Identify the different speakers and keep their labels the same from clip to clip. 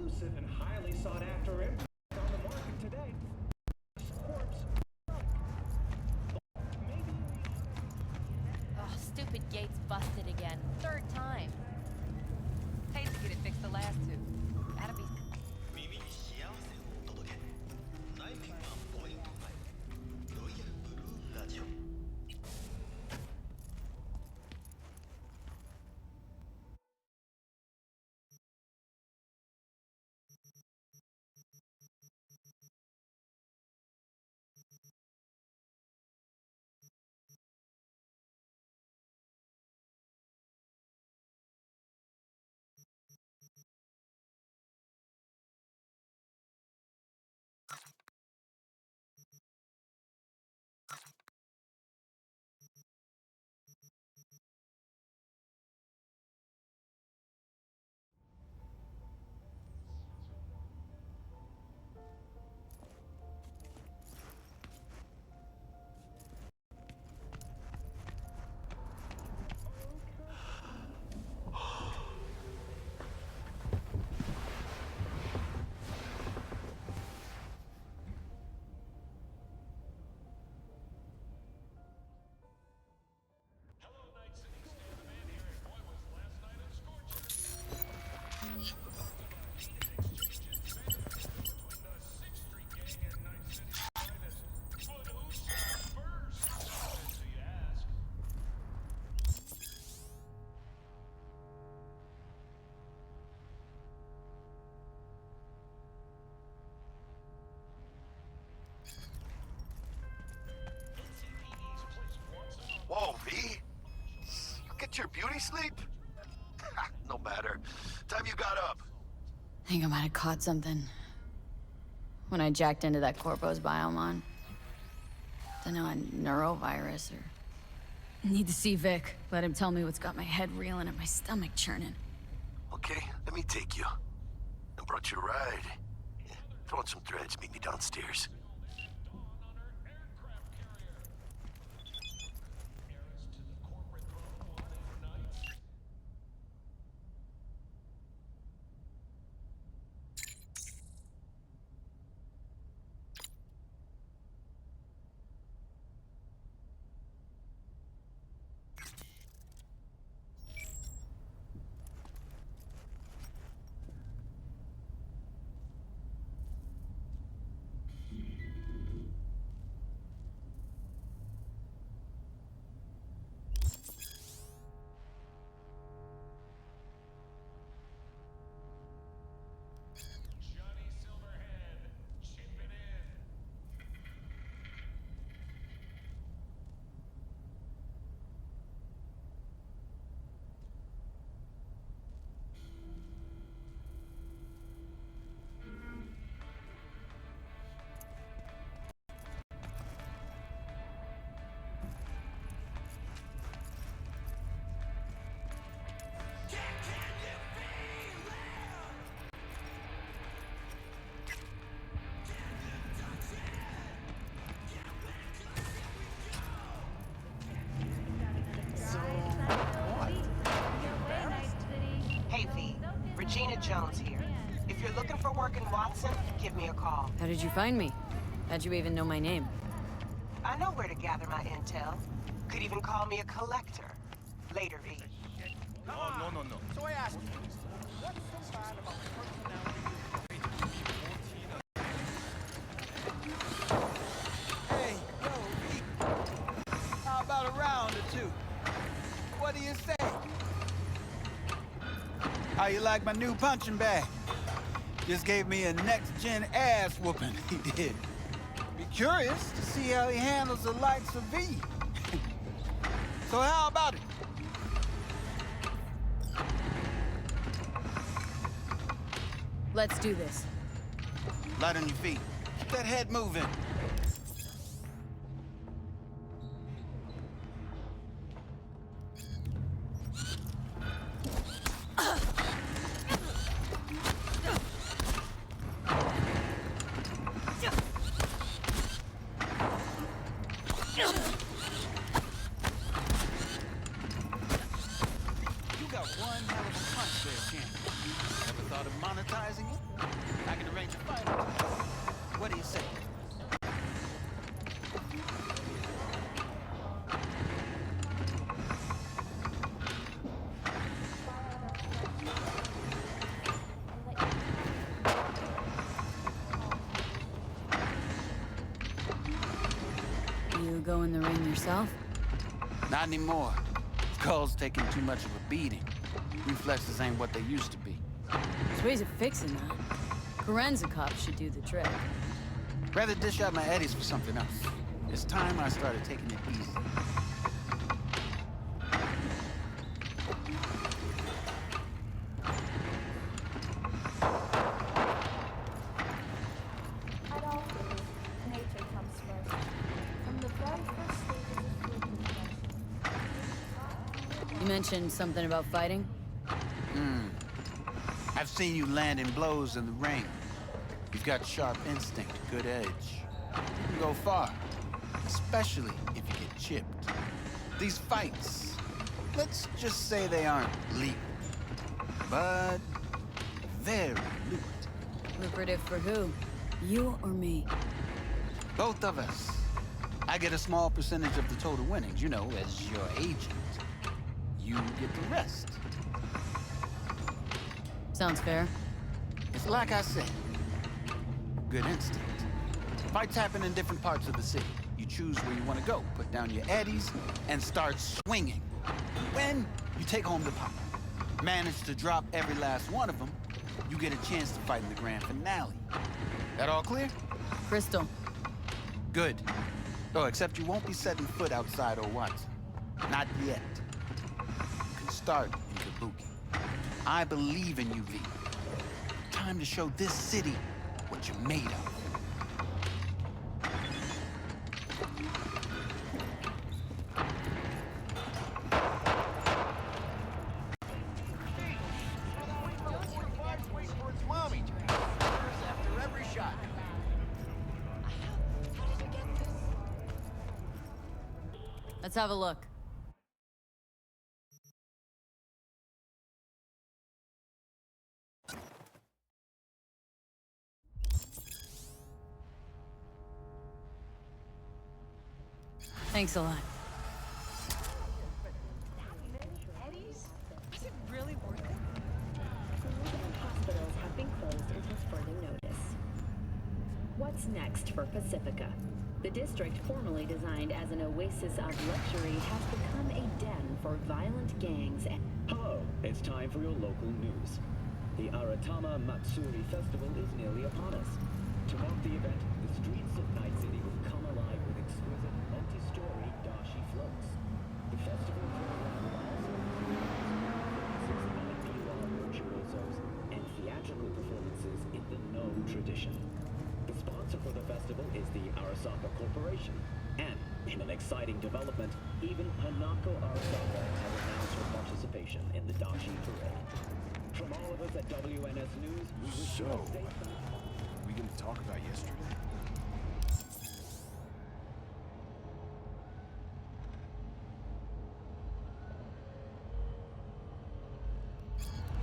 Speaker 1: exclusive and highly sought after import on the market today. Corpse. Maybe
Speaker 2: Oh, stupid gate's busted again. Third time. Hate to get it fixed the last two. That'll be...
Speaker 3: Whoa, V? You get your beauty sleep? No matter. Time you got up.
Speaker 4: I think I might have caught something. When I jacked into that corpo's biome. Dunno, a neurovirus or... Need to see Vic. Let him tell me what's got my head reeling and my stomach churning.
Speaker 3: Okay, let me take you. I brought you a ride. Yeah, throw on some threads, meet me downstairs.
Speaker 5: Jones here. If you're looking for work in Watson, give me a call.
Speaker 4: How did you find me? How'd you even know my name?
Speaker 5: I know where to gather my intel. Could even call me a collector. Later, V.
Speaker 6: No. So I asked you, what's so bad about personality? Hey, yo, V. How about a round or two? What do you say? How you like my new punching bag? Just gave me a next-gen ass whooping, he did. Be curious to see how he handles the likes of V. So how about it?
Speaker 4: Let's do this.
Speaker 6: Light on your feet. Keep that head moving. You got one hell of a punch there, champ. Ever thought of monetizing it?
Speaker 4: yourself?
Speaker 6: Not anymore. Skull's taking too much of a beating. Reflexes ain't what they used to be.
Speaker 4: There's ways of fixing that. Forensic cops should do the trick.
Speaker 6: Rather dish out my eddies for something else. It's time I started taking it easy.
Speaker 7: At all things, nature comes first. From the very first stages of food production.
Speaker 4: You mentioned something about fighting?
Speaker 6: I've seen you landing blows in the rain. You've got sharp instinct, good edge. You can go far, especially if you get chipped. These fights, let's just say they aren't legal, but very lucrative.
Speaker 4: Lucrative for who? You or me?
Speaker 6: Both of us. I get a small percentage of the total winnings, you know, as your agent. You get the rest.
Speaker 4: Sounds fair.
Speaker 6: It's like I said, good instinct. Fights happen in different parts of the city. You choose where you want to go, put down your eddies, and start swinging. When you take home the pot, manage to drop every last one of them, you get a chance to fight in the grand finale. That all clear?
Speaker 4: Crystal.
Speaker 6: Good. Oh, except you won't be setting foot outside Watson. Not yet. You can start in Kabuki. I believe in you, V. Time to show this city what you're made of.
Speaker 4: Let's have a look. Thanks a lot.
Speaker 2: Eddie's? Is it really worth it?
Speaker 8: Schools and hospitals have been closed until further notice. What's next for Pacifica? The district, formerly designed as an oasis of luxury, has become a den for violent gangs and...
Speaker 1: Hello, it's time for your local news. The Aratama Matsuri Festival is nearly upon us. To mark the event, the streets of Night City will come alive with exquisite multi-story dashi floats. The festival program will also include virtuosos and theatrical performances in the No tradition. The sponsor for the festival is the Arasaka Corporation, and in an exciting development, even Hanako Arasaka has announced her participation in the dashi parade. From all of us at WNS News, we wish you a safe...
Speaker 9: We gonna talk about yesterday?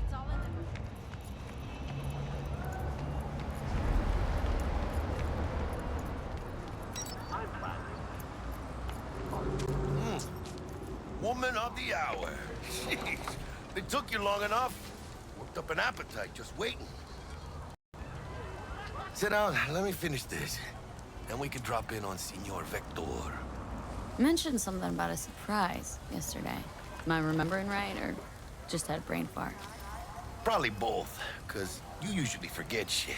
Speaker 2: It's all in there.
Speaker 3: Woman of the hour. Jeez, it took you long enough. Worked up an appetite just waiting. Sit down, let me finish this. Then we can drop in on Senor Vector.
Speaker 4: You mentioned something about a surprise yesterday. Am I remembering right, or just had a brain fart?
Speaker 3: Probably both, because you usually forget shit.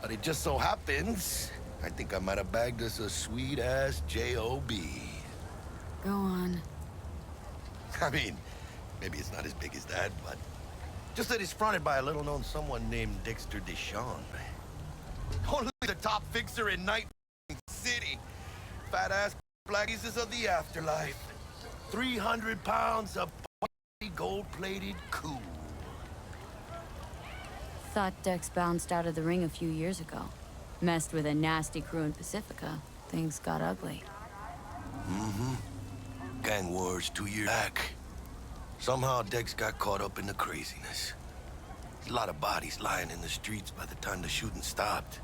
Speaker 3: But it just so happens, I think I might have bagged us a sweet-ass J.O.B.
Speaker 4: Go on.
Speaker 3: I mean, maybe it's not as big as that, but just that it's fronted by a little-known someone named Dexter Deshawn. Only the top fixer in Night City. Fat-ass black pieces of the afterlife. 300 pounds of gold-plated cool.
Speaker 4: Thought Dex bounced out of the ring a few years ago. Messed with a nasty crew in Pacifica. Things got ugly.
Speaker 3: Mm-hmm. Gang wars 2 years back. Somehow Dex got caught up in the craziness. A lot of bodies lying in the streets by the time the shooting stopped.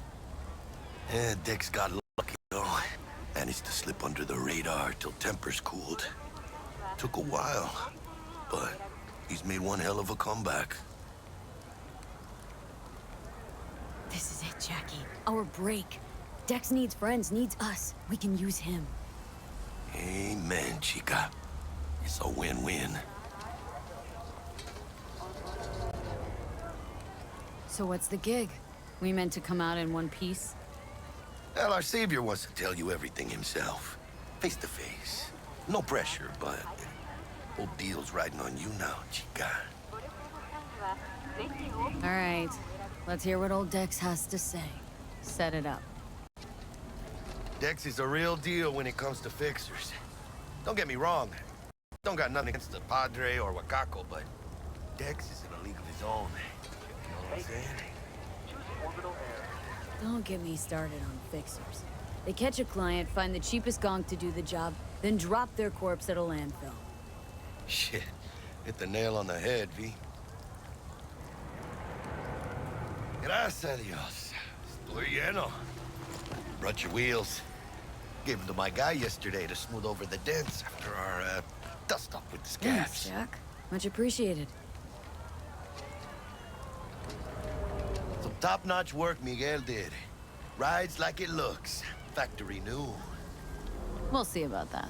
Speaker 3: Yeah, Dex got lucky though. Managed to slip under the radar till tempers cooled. Took a while, but he's made one hell of a comeback.
Speaker 4: This is it, Jackie. Our break. Dex needs friends, needs us. We can use him.
Speaker 3: Amen, chica. It's a win-win.
Speaker 4: So what's the gig? We meant to come out in one piece?
Speaker 3: Well, our savior wants to tell you everything himself. Face to face. No pressure, but... whole deal's riding on you now, chica.
Speaker 4: All right. Let's hear what old Dex has to say. Set it up.
Speaker 3: Dex is a real deal when it comes to fixers. Don't get me wrong. Don't got nothing against the Padre or Wakako, but Dex is in a league of his own. You know what I'm saying?
Speaker 4: Don't get me started on fixers. They catch a client, find the cheapest gonk to do the job, then drop their corpse at a landfill.
Speaker 3: Shit. Hit the nail on the head, V. Gracias a Dios. Estoy lleno. Brought your wheels. Gave them to my guy yesterday to smooth over the dents after our, dust-up with the
Speaker 4: Thanks,
Speaker 3: scabs.
Speaker 4: Jack. Much appreciated.
Speaker 3: Some top-notch work Miguel did. Rides like it looks. Factory new.
Speaker 4: We'll see about that.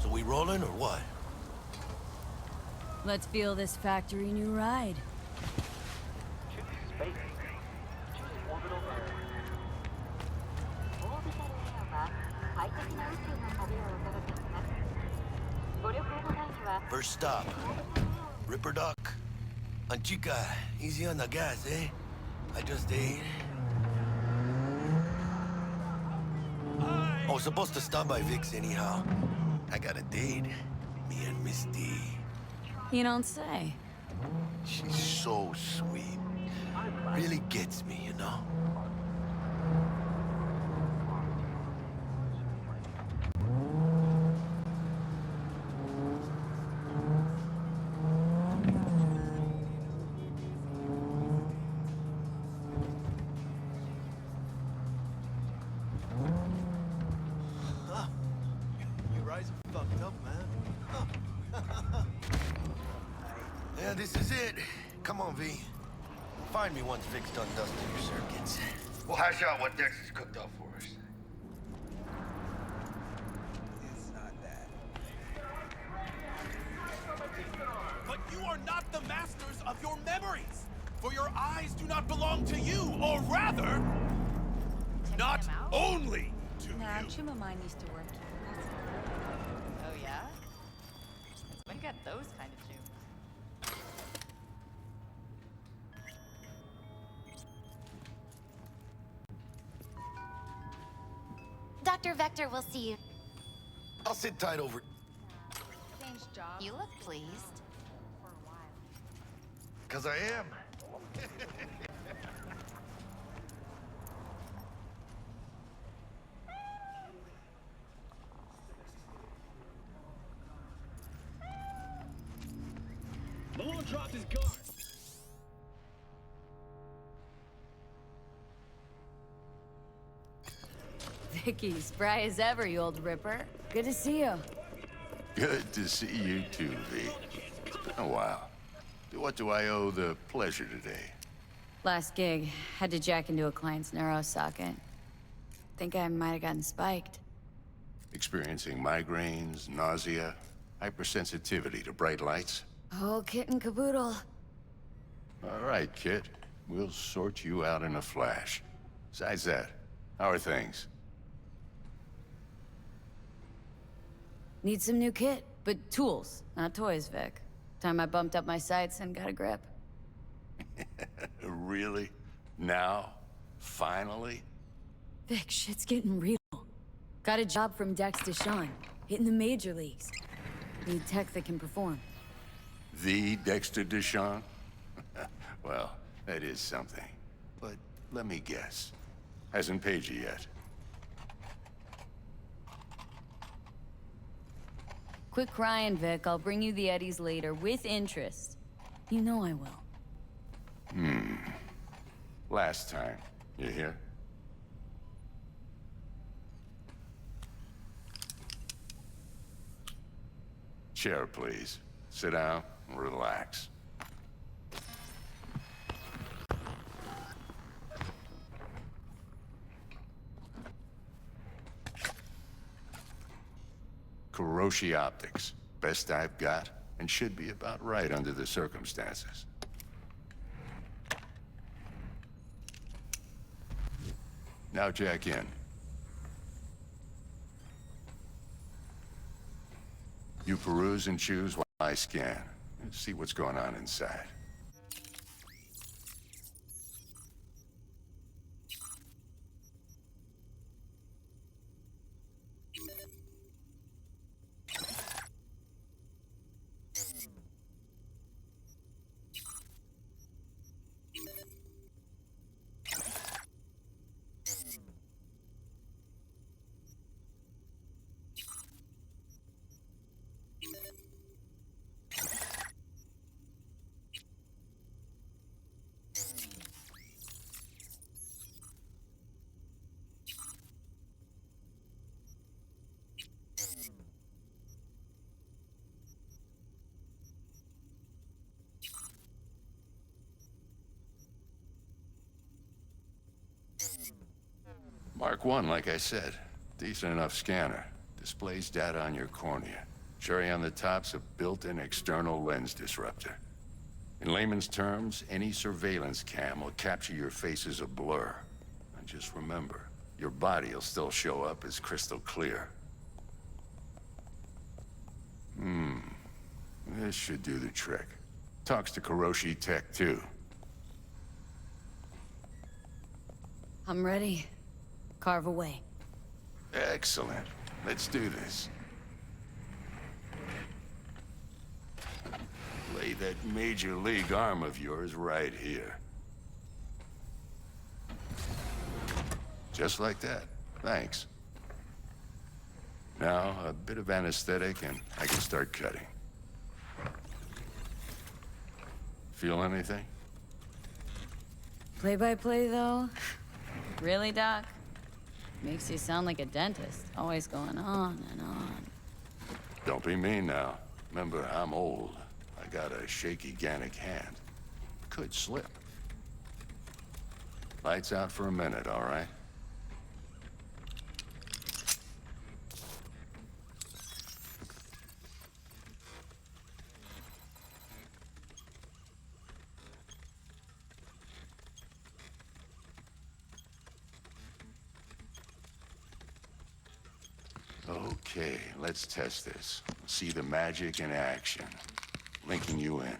Speaker 3: So we rolling or what?
Speaker 4: Let's feel this factory new ride.
Speaker 3: First stop, Ripperdoc. And chica, easy on the gas, eh? I just ate. I was supposed to stop by Vic's anyhow. I got a date. Me and Misty.
Speaker 4: You don't say.
Speaker 3: She's so sweet. Really gets me, you know? Yeah, this is it. Come on, V. Find me once Vic's done dusting your circuits. We'll hash out what Dex has cooked up for us.
Speaker 6: It's not that.
Speaker 9: But you are not the masters of your memories! For your eyes do not belong to you, or rather, not only to
Speaker 2: Nah,
Speaker 9: you.
Speaker 2: Chuma mine used to work here. Oh yeah? Since when got those kind of shoes?
Speaker 10: Dr. Vector will see you.
Speaker 3: I'll sit tight over...
Speaker 2: Change job.
Speaker 10: You look pleased.
Speaker 2: For a while.
Speaker 3: 'Cause I am.
Speaker 1: Malone dropped his guard.
Speaker 4: Vicky, spry as ever, you old ripper. Good to see you.
Speaker 11: Good to see you too, V. It's been a while. What do I owe the pleasure today?
Speaker 4: Last gig, had to jack into a client's neuro socket. Think I might have gotten spiked.
Speaker 11: Experiencing migraines, nausea, hypersensitivity to bright lights?
Speaker 4: Oh, kit and caboodle.
Speaker 11: All right, kid. We'll sort you out in a flash. Besides that, how are things?
Speaker 4: Need some new kit, but tools, not toys, Vic. Time I bumped up my sights and got a grip.
Speaker 11: Really? Now? Finally?
Speaker 4: Vic, shit's getting real. Got a job from Dex Deshawn, hitting the major leagues. Need tech that can perform.
Speaker 11: The Dexter Deshawn? Well, that is something. But let me guess. Hasn't paid you yet.
Speaker 4: Quit crying, Vic. I'll bring you the eddies later, with interest. You know I will.
Speaker 11: Last time. You hear? Chair, please. Sit down and relax. Hiroshi optics. Best I've got, and should be about right under the circumstances. Now jack in. You peruse and choose while I scan. See what's going on inside. Mark 1, like I said. Decent enough scanner. Displays data on your cornea. Cherry on the top's a built-in external lens disruptor. In layman's terms, any surveillance cam will capture your face as a blur. And just remember, your body will still show up as crystal clear. This should do the trick. Talks to Kiroshi Tech, too.
Speaker 4: I'm ready. Carve away.
Speaker 11: Excellent. Let's do this. Lay that major league arm of yours right here. Just like that. Thanks. Now, a bit of anesthetic and I can start cutting. Feel anything?
Speaker 4: Play-by-play, though? Really, Doc? Makes you sound like a dentist, always going on and on.
Speaker 11: Don't be mean now. Remember, I'm old. I got a shaky Gannic hand. Could slip. Lights out for a minute, all right? Okay, let's test this. See the magic in action. Linking you in.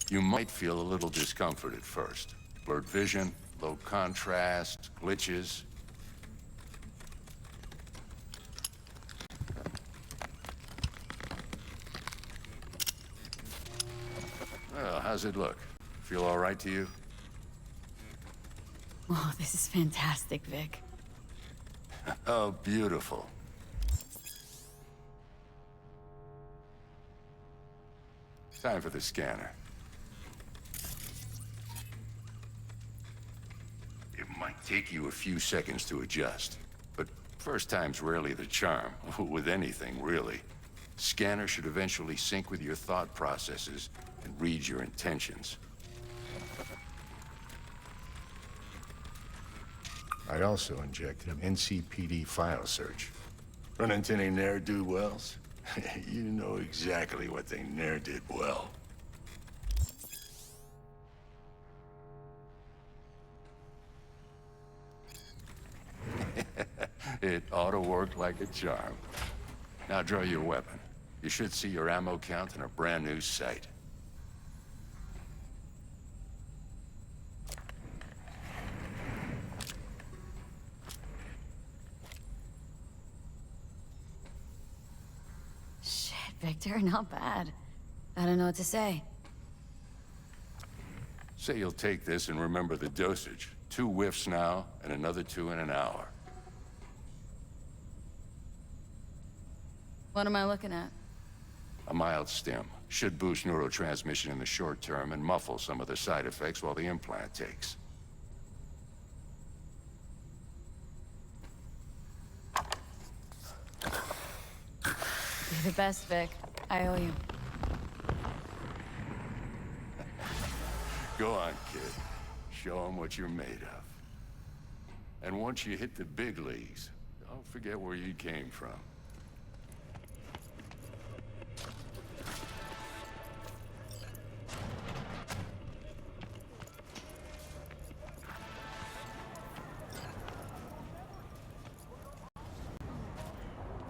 Speaker 11: You might feel a little discomfort at first. Blurred vision, low contrast, glitches. Well, how's it look? Feel all right to you?
Speaker 4: Oh, this is fantastic, Vic.
Speaker 11: Oh, beautiful. Time for the scanner. It might take you a few seconds to adjust, but first time's rarely the charm, with anything, really. Scanner should eventually sync with your thought processes and read your intentions. I also injected an NCPD file search. Run into any ne'er-do-wells? You know exactly what they ne'er did well. It ought to work like a charm. Now draw your weapon. You should see your ammo count in a brand new sight.
Speaker 4: Victor, not bad. I don't know what to say.
Speaker 11: Say you'll take this and remember the dosage. 2 whiffs now, and another 2 in an hour.
Speaker 4: What am I looking at?
Speaker 11: A mild stim. Should boost neurotransmission in the short term and muffle some of the side effects while the implant takes.
Speaker 4: You're the best, Vic. I owe you.
Speaker 11: Go on, kid. Show them what you're made of. And once you hit the big leagues, Don't forget where you came from.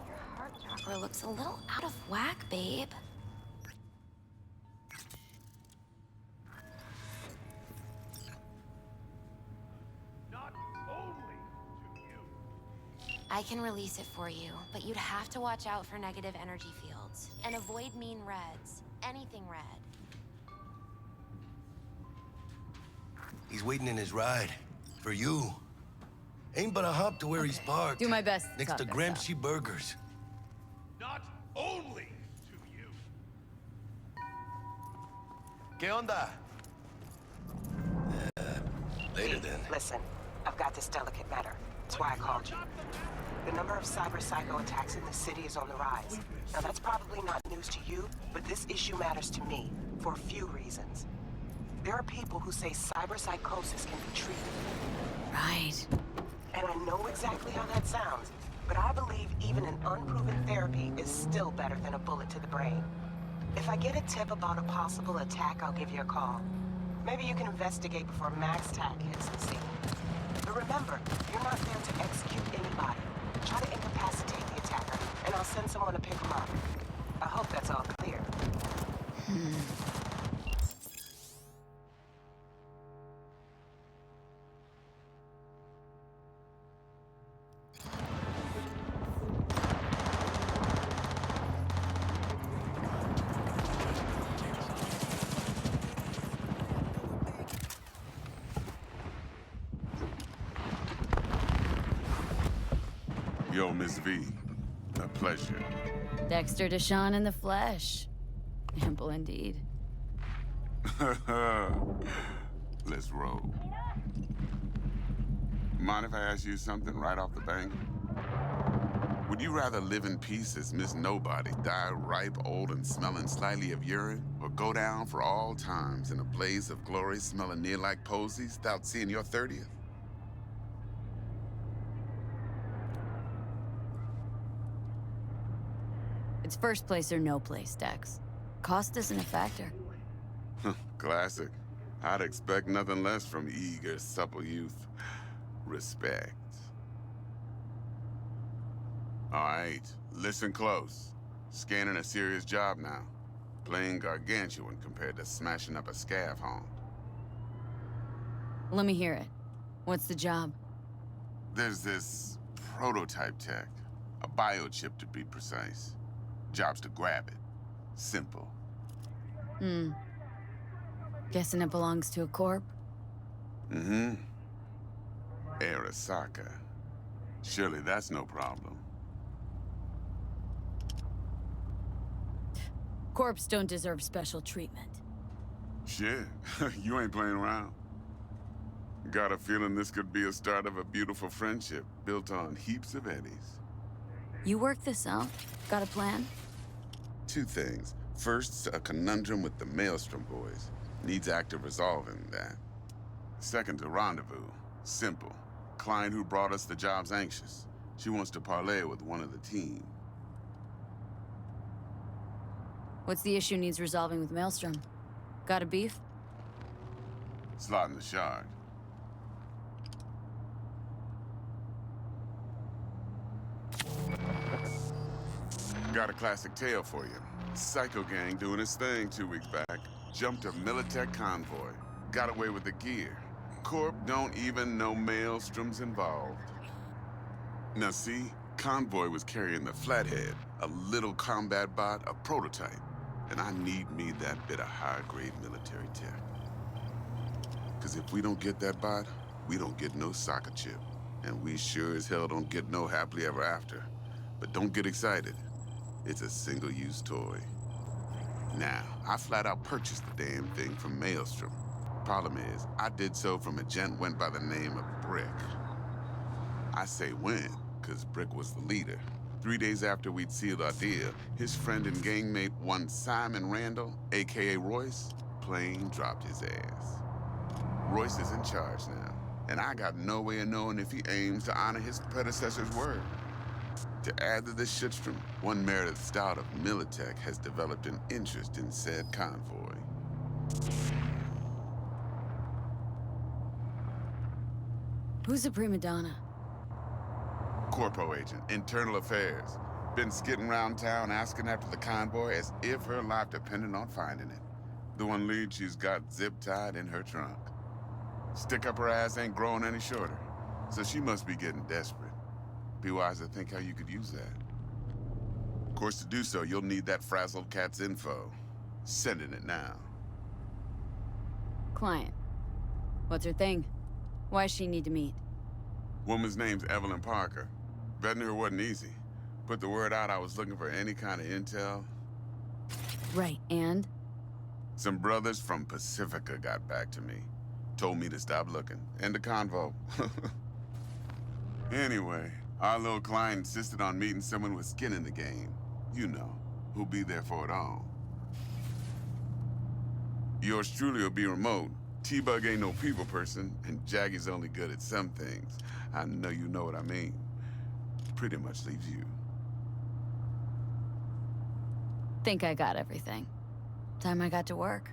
Speaker 10: Your heart chakra looks a little out of whack, babe. I can release it for you, but you'd have to watch out for negative energy fields. And avoid mean reds. Anything red.
Speaker 3: He's waiting in his ride. For you. Ain't but a hop to where he's parked.
Speaker 4: Do my best.
Speaker 3: Next to Gramsci Burgers.
Speaker 9: Not only to you.
Speaker 3: ¿Qué onda? Later then.
Speaker 5: Listen, I've got this delicate matter. That's why I called you. The number of cyberpsycho attacks in the city is on the rise. Now that's probably not news to you, but this issue matters to me for a few reasons. There are people who say cyberpsychosis can be treated.
Speaker 4: Right.
Speaker 5: And I know exactly how that sounds, but I believe even an unproven therapy is still better than a bullet to the brain. If I get a tip about a possible attack, I'll give you a call. Maybe you can investigate before MaxTac hits the scene. But remember, you're not there to execute anybody. Try to incapacitate the attacker, and I'll send someone to pick him up. I hope that's all clear.
Speaker 12: Yo, Miss V. A pleasure.
Speaker 4: Dexter Deshawn in the flesh. Ample indeed.
Speaker 12: Let's roll. Mind if I ask you something right off the bank? Would you rather live in peace as Miss Nobody, die ripe, old, and smelling slightly of urine, or go down for all times in a blaze of glory smelling near like posies without seeing your 30th?
Speaker 4: It's first place or no place, Dex. Cost isn't a factor.
Speaker 12: Classic. I'd expect nothing less from eager, supple youth. Respect. All right, listen close. Scanning a serious job now. Playing gargantuan compared to smashing up a scaffold.
Speaker 4: Let me hear it. What's the job?
Speaker 12: There's this prototype tech. A biochip to be precise. Job's to grab it. Simple.
Speaker 4: Guessing it belongs to a corp?
Speaker 12: Mm-hmm. Arasaka. Surely that's no problem.
Speaker 4: Corps don't deserve special treatment.
Speaker 12: Shit, you ain't playing around. Got a feeling this could be a start of a beautiful friendship built on heaps of eddies.
Speaker 4: You work this out? Got a plan?
Speaker 12: Two things. First, a conundrum with the Maelstrom boys. Needs active resolving that. Second, a rendezvous. Simple. Client who brought us the job's anxious. She wants to parlay with one of the team.
Speaker 4: What's the issue needs resolving with Maelstrom? Got a beef?
Speaker 12: Slotting the shard. Got a classic tale for you. Psycho gang doing his thing 2 weeks back. Jumped a Militech convoy. Got away with the gear. Corp don't even know Maelstrom's involved. Now see, convoy was carrying the Flathead, a little combat bot, a prototype. And I need me that bit of high-grade military tech. Cause if we don't get that bot, we don't get no soccer chip. And we sure as hell don't get no happily ever after. But don't get excited. It's a single-use toy. Now, I flat out purchased the damn thing from Maelstrom. Problem is, I did so from a gent went by the name of Brick. I say when, cause Brick was the leader. 3 days after we'd sealed our deal, his friend and gangmate, one Simon Randall, aka Royce, plain dropped his ass. Royce is in charge now, and I got no way of knowing if he aims to honor his predecessor's word. To add to this shitstrom, one Meredith Stout of Militech has developed an interest in said convoy.
Speaker 4: Who's a prima donna?
Speaker 12: Corpo agent, internal affairs. Been skidding around town asking after the convoy as if her life depended on finding it. The one lead she's got zip-tied in her trunk. Stick up her ass ain't growing any shorter, so she must be getting desperate. Be wise to think how you could use that. Of course, to do so, you'll need that frazzled cat's info. Sending it now.
Speaker 4: Client. What's her thing? Why does she need to meet?
Speaker 12: Woman's name's Evelyn Parker. Betting her wasn't easy. Put the word out I was looking for any kind of intel.
Speaker 4: Right, and?
Speaker 12: Some brothers from Pacifica got back to me. Told me to stop looking. End the convo. Anyway, our little client insisted on meeting someone with skin in the game. You know, who'll be there for it all. Yours truly will be remote. T-Bug ain't no people person, and Jaggy's only good at some things. I know you know what I mean. Pretty much leaves you.
Speaker 4: Think I got everything. Time I got to work.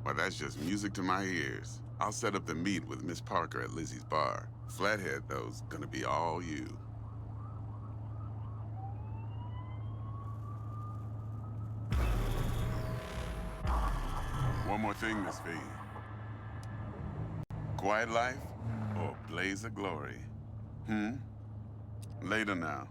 Speaker 12: Well, that's just music to my ears. I'll set up the meet with Miss Parker at Lizzie's bar. Flathead, though's gonna be all you. One more thing, Miss V. Quiet life or blaze of glory? Later now.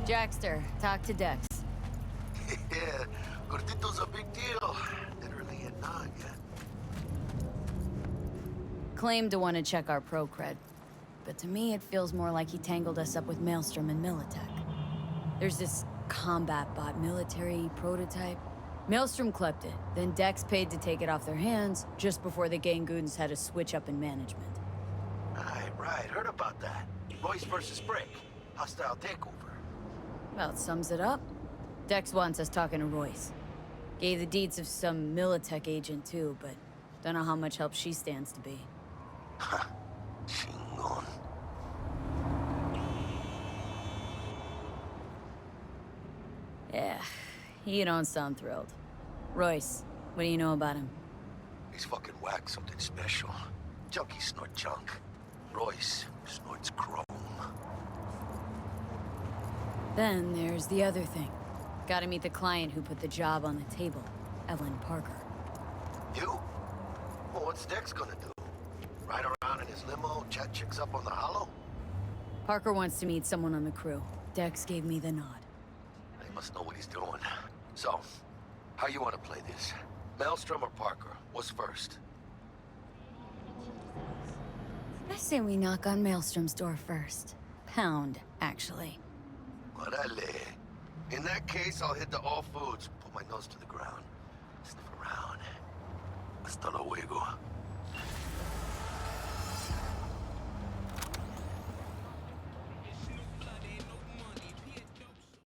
Speaker 4: Jackster, talk to Dex.
Speaker 3: Yeah, Gordito's a big deal. Literally a nod, yeah.
Speaker 4: Claimed to want to check our pro cred, but to me it feels more like he tangled us up with Maelstrom and Militech. There's this combat bot military prototype. Maelstrom clept it, then Dex paid to take it off their hands just before the Gangoons had a switch up in management.
Speaker 3: Right, heard about that. Royce versus Brick. Hostile takeover.
Speaker 4: Well, it sums it up. Dex wants us talking to Royce. Gave the deeds of some Militech agent too, but don't know how much help she stands to be.
Speaker 3: Ha, chingon.
Speaker 4: Yeah, you don't sound thrilled. Royce, what do you know about him?
Speaker 3: He's fucking whack, something special. Junkies snort junk. Royce snorts chrome.
Speaker 4: Then there's the other thing. Gotta meet the client who put the job on the table, Evelyn Parker.
Speaker 3: You? Well, what's Dex gonna do? Ride around in his limo, chat chicks up on the hollow?
Speaker 4: Parker wants to meet someone on the crew. Dex gave me the nod.
Speaker 3: He must know what he's doing. So, how you want to play this? Maelstrom or Parker? What's first?
Speaker 4: I say we knock on Maelstrom's door first. Pound, actually.
Speaker 3: Orale. In that case, I'll hit the all foods, put my nose to the ground, sniff around. Hasta luego.